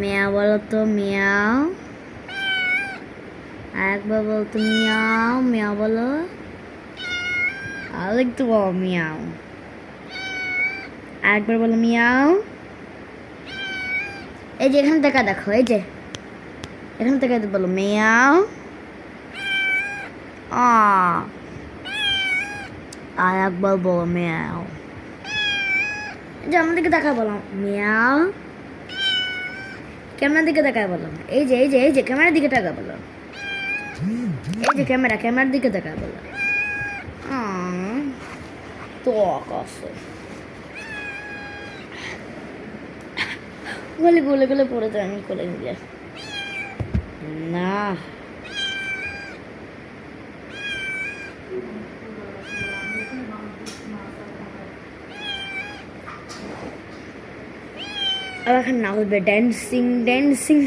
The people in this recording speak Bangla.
মিয়াও বলো তো, মিয়াও। আরেকবার বলো তো, মিয়াও। মিয়াও বলো। আর একটু বলো, মিয়াও। আরেকবার বলো, মিয়াও। এই যে এখান থেকে দেখো, এই যে এখান থেকে বলো, মিয়াও। আর একবার বলো, মিয়াও। যে আমার দিকে দেখা বলো, মিয়াও। ক্যামেরার দিকে তাকায় বলো, এই যে এই যে এই যে ক্যামেরার দিকে তাকা বলো, এই যে ক্যামেরার দিকে তাকায় বলো। তো আছে গলে গলে গলে পড়ে যায়, আমি কোলে নিয়ে না। আর এখন নাচবে, ড্যান্সিং ড্যান্সিং।